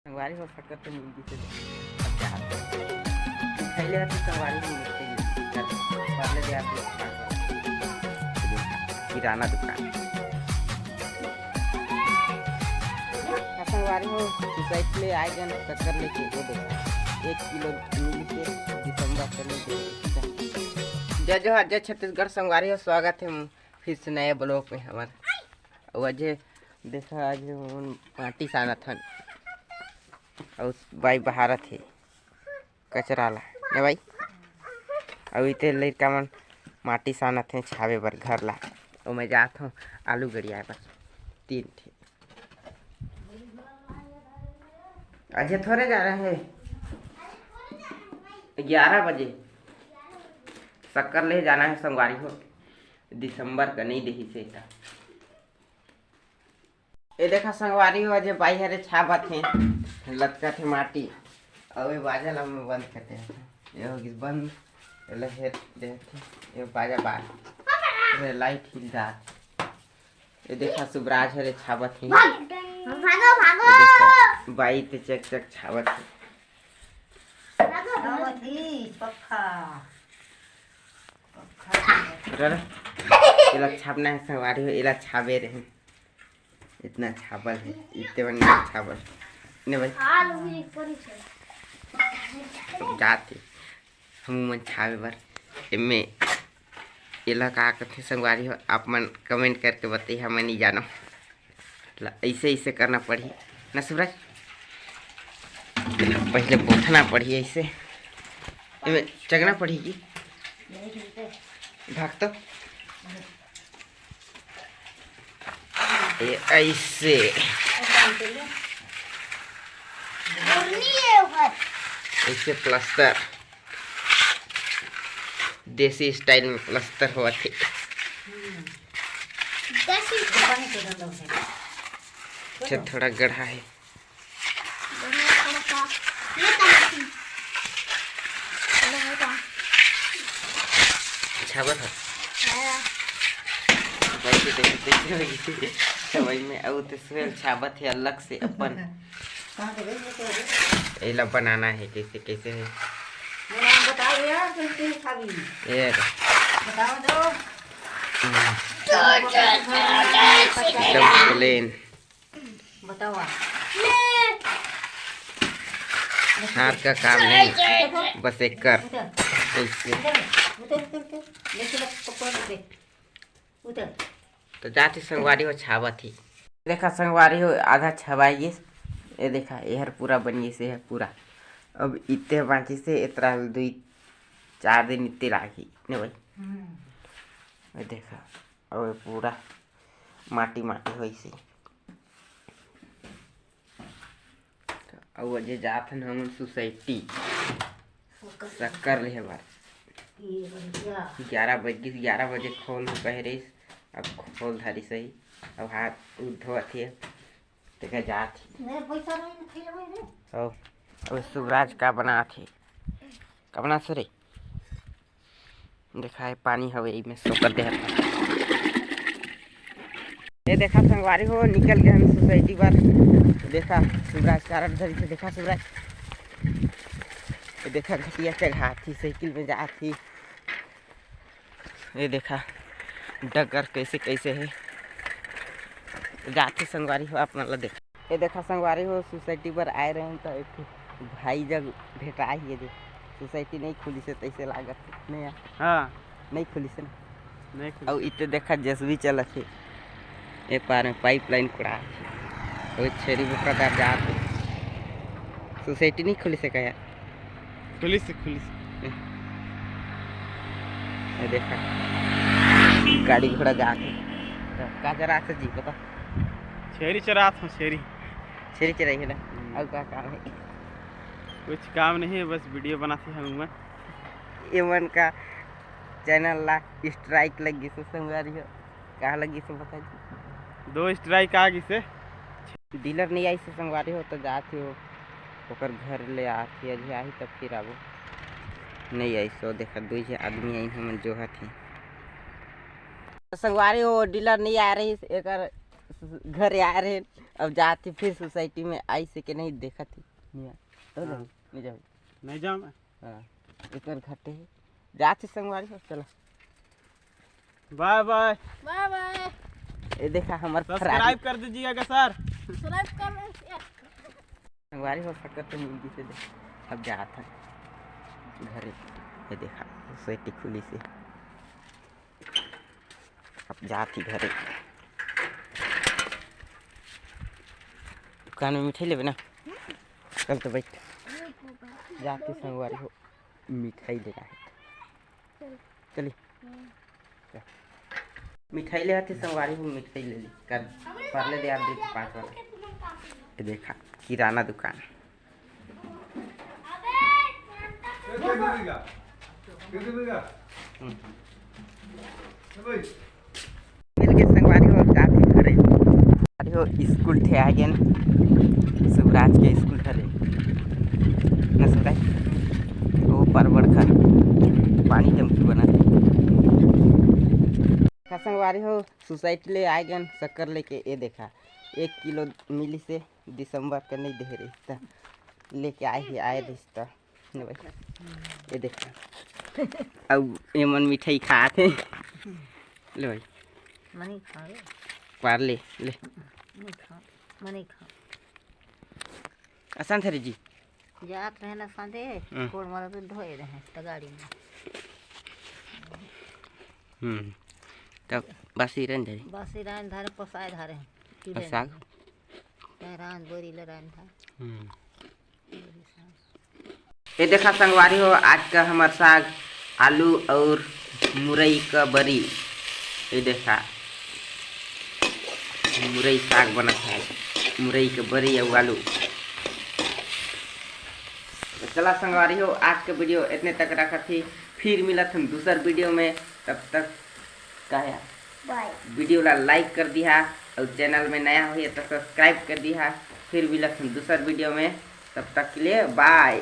संगवारी हो सकता तो मुर्गी से अब जा पहले तो संगवारी नहीं मिलते पहले दे आप किराना दुकान संगवारी हो सोसाइटी ले आए गए शक्कर लेके वो देखा 1 किलो मिली के दिसंबर चले जय जोहार जय छत्तीसगढ़। संगवारी हो स्वागत है फिर से नए ब्लॉग में हमारे वजह देखा आज पार्टी साना था और भाई बहारत है कचरा ला ने भाई अभी तो लड़का मन माटी सानत है छावे बर घर ला और मैं जाता हूँ आलू गड़िया बस 3 थे अच्छा थोड़े जा रहे हैं 11 बजे शक्कर ले जाना है संगवारी हो दिसंबर का नहीं देखी से ये देखा संगवारी हो अजय बाई हरे छाबत है लटका थे माटी और ये बाजा ला में बंद करते हैं ये होगी बंद लहर देते ये बाजा बार ये लाइट हिल जा ये देखा सुबराज हरे छाबत है भागो भागो बाई ते चक चक छाबत है पक्का इला छापना है संगवारी हो इला छाबे रहे इतना छापल है इतने बड़ा छापल ने भाई जाते हम मन छावे बर एमे इला का कथे संगवारी हो आप मन कमेंट करके बताइए हमें नहीं जानो ऐसे ऐसे करना पड़ी ना सूरज पहले बोथना पड़ी ऐसे एमे चगना पड़ेगी भाग तो ये ऐसे ऐसे प्लास्टर देसी स्टाइल में प्लास्टर हुआ थे अच्छा थोड़ा गढ़ा है छाबत है समझ में और तो स्वेल छाबत है अलग से अपन इला बनाना है कैसे कैसे है बताओ यार कैसे खावी ये बताओ दो एकदम प्लेन बताओ हाथ का काम नहीं बस एक कर ऐसे तो जाती संगवारी हो छावा थी देखा संगवारी हो आधा छवाइए ये देखा यहर पूरा बनिए से है पूरा अब इतने बाकी से इतना 2-4 दिन इतने लागी ने भाई ये देखा और पूरा माटी माटी हो से और वजह जात हन हम सोसाइटी शक्कर ले बार 11 बजे खोल कह रही अब खोल धरी सही अब हाथ धोती है देखा जाती अब सुबराज का बना थे का बना सरे देखा है पानी हवे में सोकर दे ये देखा संगवारी हो निकल गए हम सोसाइटी पर देखा सुबराज कार धरी से देखा सुबराज ये देखा घटिया चढ़ा थी साइकिल में जा थी ये देखा डगर कैसे कैसे है जाती संगवारी हो अपना ला देखा ये देखा संगवारी हो सोसाइटी पर आए रहे हैं तो एक भाई जब भेटा ही है सोसाइटी नहीं खुली से तैसे लागत नहीं हाँ नहीं खुली से नहीं और इतने देखा जसवी चलत है एक पार में पाइपलाइन कुड़ा और छेरी बुकरा दार जाते सोसाइटी नहीं खुली से क्या खुली से ये देखा गाड़ी घोड़ा जाके का जरा से जी पता छेरी चरा था छेरी चराई है ना और क्या काम है कुछ काम नहीं है बस वीडियो बनाते हैं हम ये मन का चैनल ला स्ट्राइक लगी से संगवारी हो कहाँ लगी से बता 2 स्ट्राइक आ गई से डीलर नहीं आई से संगवारी हो तो जाती हो ओकर घर ले आती अभी आई तब फिर आबो नहीं आई सो देखा 2 आदमी आई हम जो है संगवारी हो डीलर नहीं आ रही एक घर आ रहे अब जाते फिर सोसाइटी में आई से के नहीं देखा थी नहीं तो हाँ। नहीं जाओ नहीं जाऊँ मैं। हाँ एक बार घाटे है जाते संगवारी हो चलो बाय बाय। Bye bye. ये देखा हमारे सब्सक्राइब कर दीजिएगा सर। सब्सक्राइब कर संगवारी हो सकता तो हिंदी से देख अब जाता घरे ये देखा सोसाइटी खुली से अब जाती घरे दुकान में मिठाई लेबे ना कल तो बैठ जाके संगवारी हो मिठाई लेना है चलिए मिठाई ले आते संगवारी हो मिठाई ले ली कर पार्ले दे आप देखिए 5 वाला ये देखा किराना दुकान मिल के संगवारी हो जाते घरे हो स्कूल थे आ गए शिवराज के स्कूल घरे ना शिवराज वो पर बड़का पानी टंकी बना संगवारी हो सोसाइटी ले आ गए शक्कर लेके ये देखा 1 किलो मिली से दिसंबर का नहीं दे रही था लेके आए रिश्ता ये देखा अब ये मन मिठाई खाते ले भाई मनी खा रे पार्ले ले नहीं खा मनी खा आसान थे जी जात रहे ना सांदे कोड़ मारा तो ढोए रहे त गाड़ी में तब बासी रन जाए बासी रान धारे पसाए धारे और साग रान बोरी ले रान था ये देखा संगवारी हो आज का हमार साग आलू और मुरई का बरी ये देखा मुरई साग बना है मुरई का बरी और आलू तो चला संगवारी हो आज का वीडियो इतने तक रखा थी फिर मिला था दूसर वीडियो में तब तक कहा बाय वीडियो ला लाइक कर दिया और चैनल में नया हो तो सब्सक्राइब कर दिया फिर मिला था दूसर वीडियो में तब तक के लिए बाय।